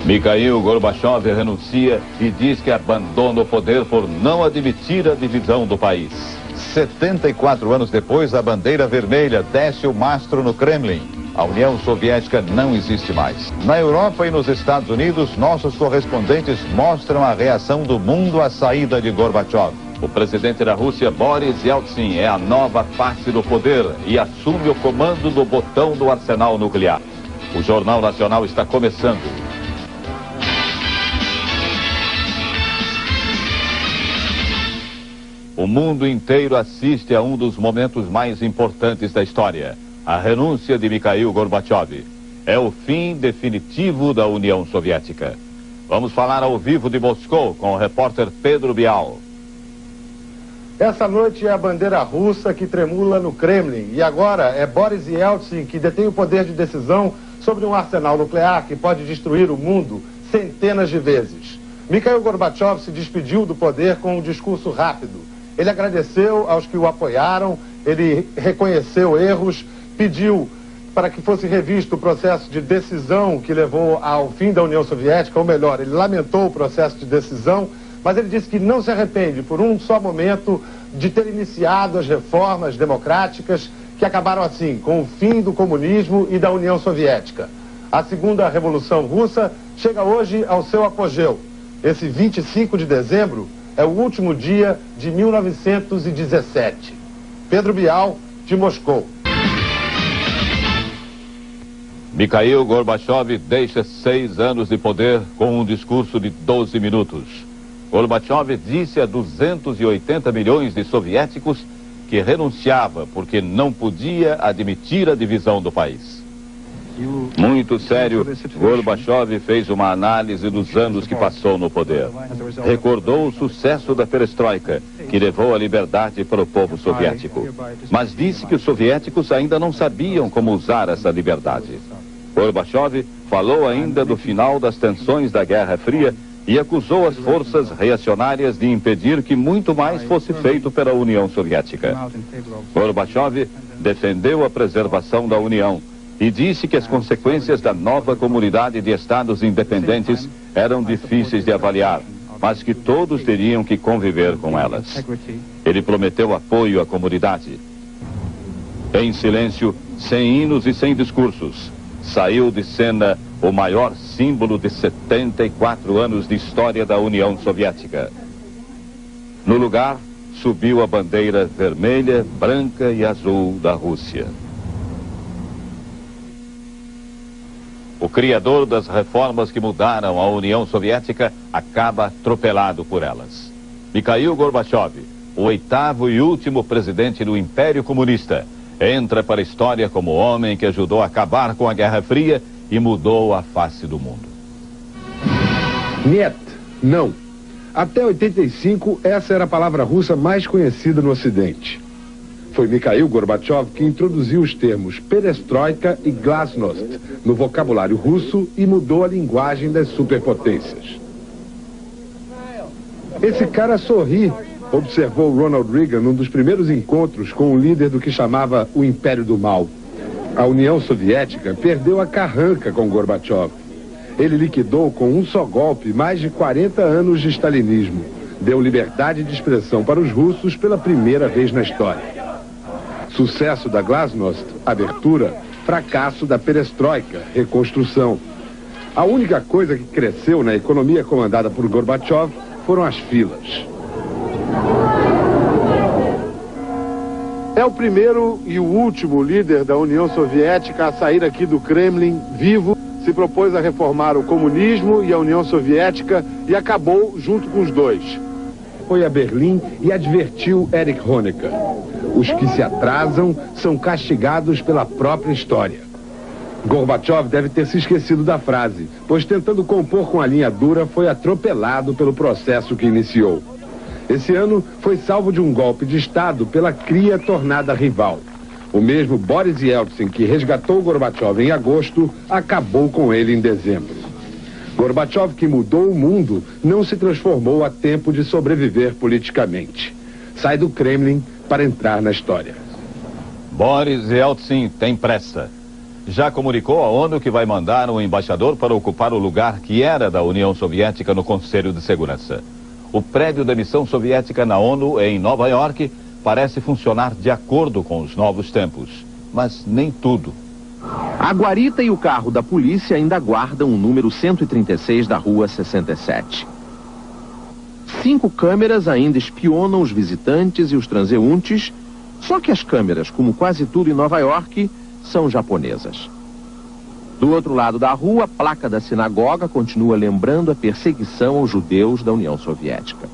Mikhail Gorbachev renuncia e diz que abandona o poder por não admitir a divisão do país. 74 anos depois, a bandeira vermelha desce o mastro no Kremlin. A União Soviética não existe mais. Na Europa e nos Estados Unidos, nossos correspondentes mostram a reação do mundo à saída de Gorbachev. O presidente da Rússia, Boris Yeltsin, é a nova face do poder e assume o comando do botão do arsenal nuclear. O Jornal Nacional está começando. O mundo inteiro assiste a um dos momentos mais importantes da história, a renúncia de Mikhail Gorbachev. É o fim definitivo da União Soviética. Vamos falar ao vivo de Moscou com o repórter Pedro Bial. Essa noite é a bandeira russa que tremula no Kremlin. E agora é Boris Yeltsin que detém o poder de decisão sobre um arsenal nuclear que pode destruir o mundo centenas de vezes. Mikhail Gorbachev se despediu do poder com um discurso rápido. Ele agradeceu aos que o apoiaram, ele reconheceu erros, pediu para que fosse revisto o processo de decisão que levou ao fim da União Soviética, ou melhor, ele lamentou o processo de decisão, mas ele disse que não se arrepende por um só momento de ter iniciado as reformas democráticas que acabaram assim, com o fim do comunismo e da União Soviética. A segunda Revolução Russa chega hoje ao seu apogeu. Esse 25 de dezembro é o último dia de 1917. Pedro Bial, de Moscou. Mikhail Gorbachev deixa 6 anos de poder com um discurso de 12 minutos. Gorbachev disse a 280 milhões de soviéticos que renunciava porque não podia admitir a divisão do país. Muito sério, Gorbachev fez uma análise dos anos que passou no poder. Recordou o sucesso da perestroika, que levou a liberdade para o povo soviético. Mas disse que os soviéticos ainda não sabiam como usar essa liberdade. Gorbachev falou ainda do final das tensões da Guerra Fria e acusou as forças reacionárias de impedir que muito mais fosse feito pela União Soviética. Gorbachev defendeu a preservação da União e disse que as consequências da nova comunidade de estados independentes eram difíceis de avaliar, mas que todos teriam que conviver com elas. Ele prometeu apoio à comunidade. Em silêncio, sem hinos e sem discursos, saiu de cena o maior símbolo de 74 anos de história da União Soviética. No lugar, subiu a bandeira vermelha, branca e azul da Rússia. O criador das reformas que mudaram a União Soviética acaba atropelado por elas. Mikhail Gorbachev, o 8º e último presidente do Império Comunista, entra para a história como o homem que ajudou a acabar com a Guerra Fria e mudou a face do mundo. Niet, não. Até 85, essa era a palavra russa mais conhecida no Ocidente. Foi Mikhail Gorbachev que introduziu os termos perestroika e glasnost no vocabulário russo e mudou a linguagem das superpotências. Esse cara sorri, observou Ronald Reagan num dos primeiros encontros com o líder do que chamava o Império do Mal. A União Soviética perdeu a carranca com Gorbachev. Ele liquidou com um só golpe mais de 40 anos de stalinismo. Deu liberdade de expressão para os russos pela primeira vez na história. Sucesso da glasnost, abertura, fracasso da perestroika, reconstrução. A única coisa que cresceu na economia comandada por Gorbachev foram as filas. É o primeiro e o último líder da União Soviética a sair aqui do Kremlin vivo. Se propôs a reformar o comunismo e a União Soviética e acabou junto com os dois. Foi a Berlim e advertiu Erich Honecker. Os que se atrasam são castigados pela própria história. Gorbachev deve ter se esquecido da frase, pois tentando compor com a linha dura foi atropelado pelo processo que iniciou. Esse ano foi salvo de um golpe de Estado pela cria tornada rival. O mesmo Boris Yeltsin, que resgatou Gorbachev em agosto, acabou com ele em dezembro. Gorbachev, que mudou o mundo, não se transformou a tempo de sobreviver politicamente. Sai do Kremlin para entrar na história. Boris Yeltsin tem pressa. já comunicou à ONU que vai mandar um embaixador para ocupar o lugar que era da União Soviética no Conselho de Segurança. O prédio da missão soviética na ONU, em Nova York, parece funcionar de acordo com os novos tempos. Mas nem tudo. A guarita e o carro da polícia ainda guardam o número 136 da Rua 67. 5 câmeras ainda espionam os visitantes e os transeuntes, só que as câmeras, como quase tudo em Nova York, são japonesas. Do outro lado da rua, a placa da sinagoga continua lembrando a perseguição aos judeus da União Soviética.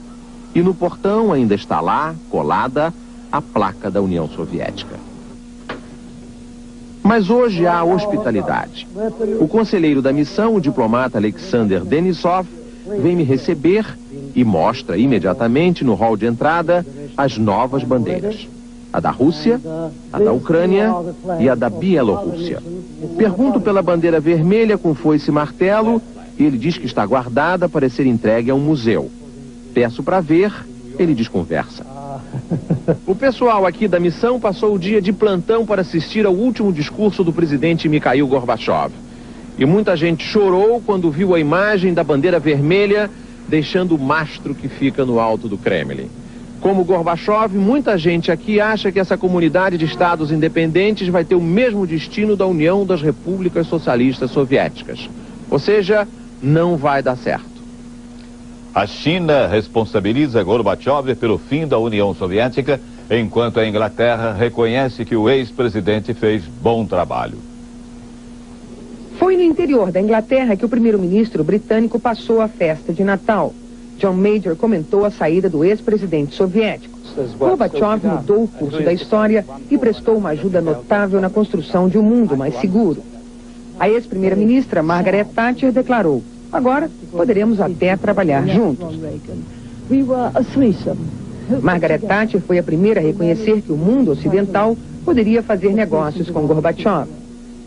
E no portão ainda está lá, colada, a placa da União Soviética. Mas hoje há hospitalidade. O conselheiro da missão, o diplomata Alexander Denisov, vem me receber e mostra imediatamente no hall de entrada as novas bandeiras. A da Rússia, a da Ucrânia e a da Bielorrússia. Pergunto pela bandeira vermelha com foice e martelo e ele diz que está guardada para ser entregue a um museu. Peço para ver, ele desconversa. O pessoal aqui da missão passou o dia de plantão para assistir ao último discurso do presidente Mikhail Gorbachev. E muita gente chorou quando viu a imagem da bandeira vermelha deixando o mastro que fica no alto do Kremlin. Como Gorbachev, muita gente aqui acha que essa comunidade de estados independentes vai ter o mesmo destino da União das Repúblicas Socialistas Soviéticas. Ou seja, não vai dar certo. A China responsabiliza Gorbachev pelo fim da União Soviética, enquanto a Inglaterra reconhece que o ex-presidente fez bom trabalho. Foi no interior da Inglaterra que o primeiro-ministro britânico passou a festa de Natal. John Major comentou a saída do ex-presidente soviético. Gorbachev mudou o curso da história e prestou uma ajuda notável na construção de um mundo mais seguro. A ex-primeira-ministra Margaret Thatcher declarou: agora poderemos até trabalhar juntos. Margaret Thatcher foi a primeira a reconhecer que o mundo ocidental poderia fazer negócios com Gorbachev.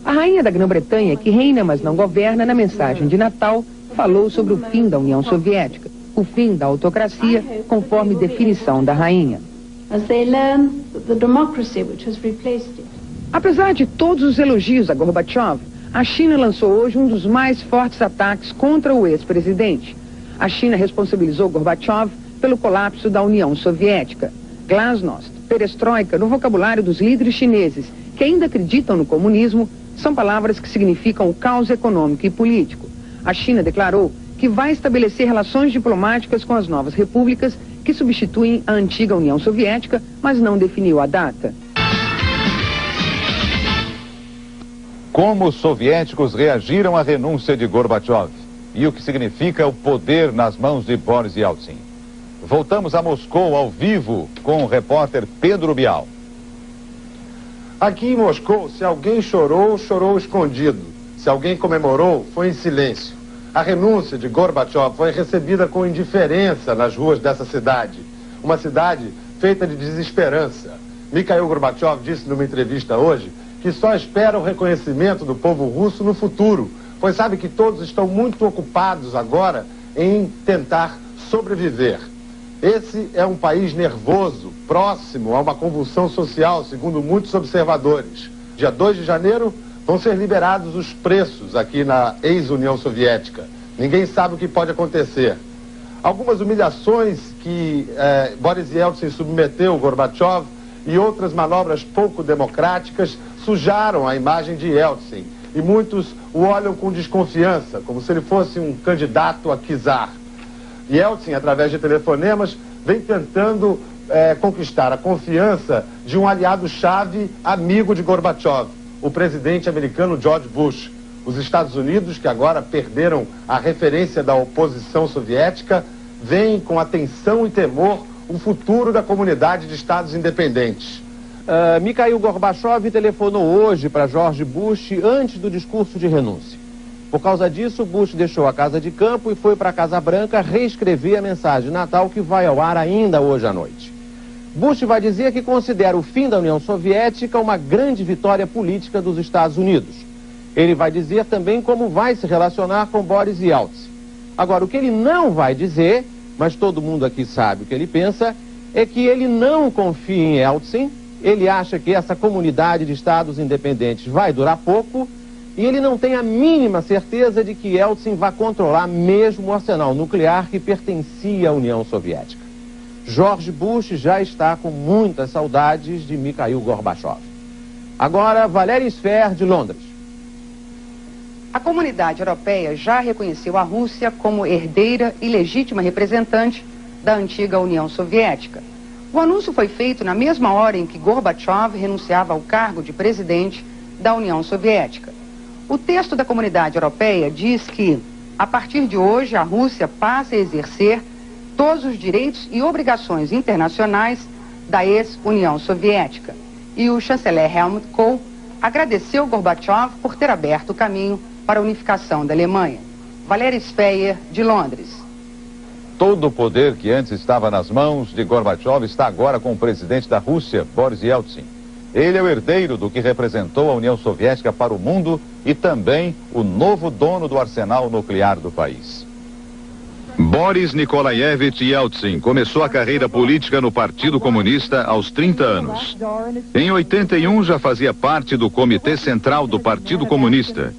A rainha da Grã-Bretanha, que reina mas não governa, na mensagem de Natal, falou sobre o fim da União Soviética, o fim da autocracia, conforme definição da rainha. Apesar de todos os elogios a Gorbachev, a China lançou hoje um dos mais fortes ataques contra o ex-presidente. A China responsabilizou Gorbachev pelo colapso da União Soviética. Glasnost, perestroika, no vocabulário dos líderes chineses que ainda acreditam no comunismo, são palavras que significam o caos econômico e político. A China declarou que vai estabelecer relações diplomáticas com as novas repúblicas que substituem a antiga União Soviética, mas não definiu a data. Como os soviéticos reagiram à renúncia de Gorbachev e o que significa o poder nas mãos de Boris Yeltsin. Voltamos a Moscou ao vivo com o repórter Pedro Bial. Aqui em Moscou, se alguém chorou, chorou escondido. Se alguém comemorou, foi em silêncio. A renúncia de Gorbachev foi recebida com indiferença nas ruas dessa cidade. Uma cidade feita de desesperança. Mikhail Gorbachev disse numa entrevista hoje que só espera o reconhecimento do povo russo no futuro, pois sabe que todos estão muito ocupados agora em tentar sobreviver. Esse é um país nervoso, próximo a uma convulsão social, segundo muitos observadores. Dia 2 de janeiro vão ser liberados os preços aqui na ex-União Soviética. Ninguém sabe o que pode acontecer. Algumas humilhações que Boris Yeltsin submeteu Gorbachev e outras manobras pouco democráticas sujaram a imagem de Yeltsin. E muitos o olham com desconfiança, como se ele fosse um candidato a czar. Yeltsin, através de telefonemas, vem tentando conquistar a confiança de um aliado-chave amigo de Gorbachev, o presidente americano George Bush. Os Estados Unidos, que agora perderam a referência da oposição soviética, veem com atenção e temor o futuro da comunidade de estados independentes. Mikhail Gorbachev telefonou hoje para George Bush antes do discurso de renúncia. Por causa disso, Bush deixou a Casa de Campo e foi para a Casa Branca reescrever a mensagem de Natal que vai ao ar ainda hoje à noite. Bush vai dizer que considera o fim da União Soviética uma grande vitória política dos Estados Unidos. Ele vai dizer também como vai se relacionar com Boris Yeltsin. Agora, o que ele não vai dizer, mas todo mundo aqui sabe o que ele pensa, é que ele não confia em Yeltsin, ele acha que essa comunidade de estados independentes vai durar pouco E ele não tem a mínima certeza de que Yeltsin vai controlar mesmo o arsenal nuclear que pertencia à União Soviética. George Bush já está com muitas saudades de Mikhail Gorbachev. Agora, Valéria Sfer, de Londres. A comunidade europeia já reconheceu a Rússia como herdeira e legítima representante da antiga União Soviética. O anúncio foi feito na mesma hora em que Gorbachev renunciava ao cargo de presidente da União Soviética. O texto da comunidade europeia diz que, a partir de hoje, a Rússia passa a exercer todos os direitos e obrigações internacionais da ex-União Soviética. E o chanceler Helmut Kohl agradeceu Gorbachev por ter aberto o caminho para a unificação da Alemanha. Valéria Sfer, de Londres. Todo o poder que antes estava nas mãos de Gorbachev está agora com o presidente da Rússia, Boris Yeltsin. Ele é o herdeiro do que representou a União Soviética para o mundo e também o novo dono do arsenal nuclear do país. Boris Nikolaevich Yeltsin começou a carreira política no Partido Comunista aos 30 anos. Em 81 já fazia parte do Comitê Central do Partido Comunista.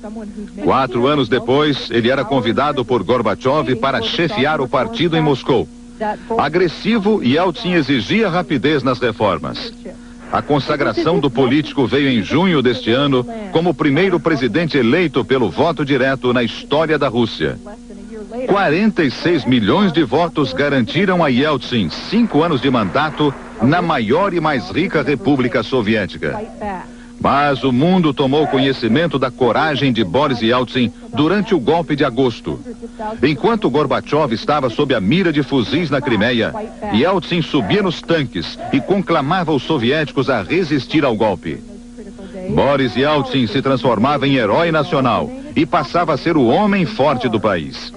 4 anos depois, ele era convidado por Gorbachev para chefiar o partido em Moscou. Agressivo, Yeltsin exigia rapidez nas reformas. A consagração do político veio em junho deste ano como o primeiro presidente eleito pelo voto direto na história da Rússia. 46 milhões de votos garantiram a Yeltsin 5 anos de mandato na maior e mais rica república soviética. Mas o mundo tomou conhecimento da coragem de Boris Yeltsin durante o golpe de agosto. Enquanto Gorbachev estava sob a mira de fuzis na Crimeia, Yeltsin subia nos tanques e conclamava os soviéticos a resistir ao golpe. Boris Yeltsin se transformava em herói nacional e passava a ser o homem forte do país.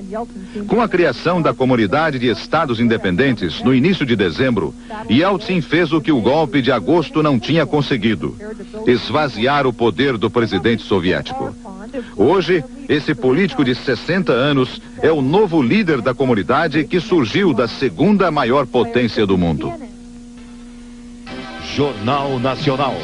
Com a criação da Comunidade de Estados Independentes, no início de dezembro, Yeltsin fez o que o golpe de agosto não tinha conseguido: esvaziar o poder do presidente soviético. Hoje, esse político de 60 anos é o novo líder da comunidade que surgiu da segunda maior potência do mundo. Jornal Nacional.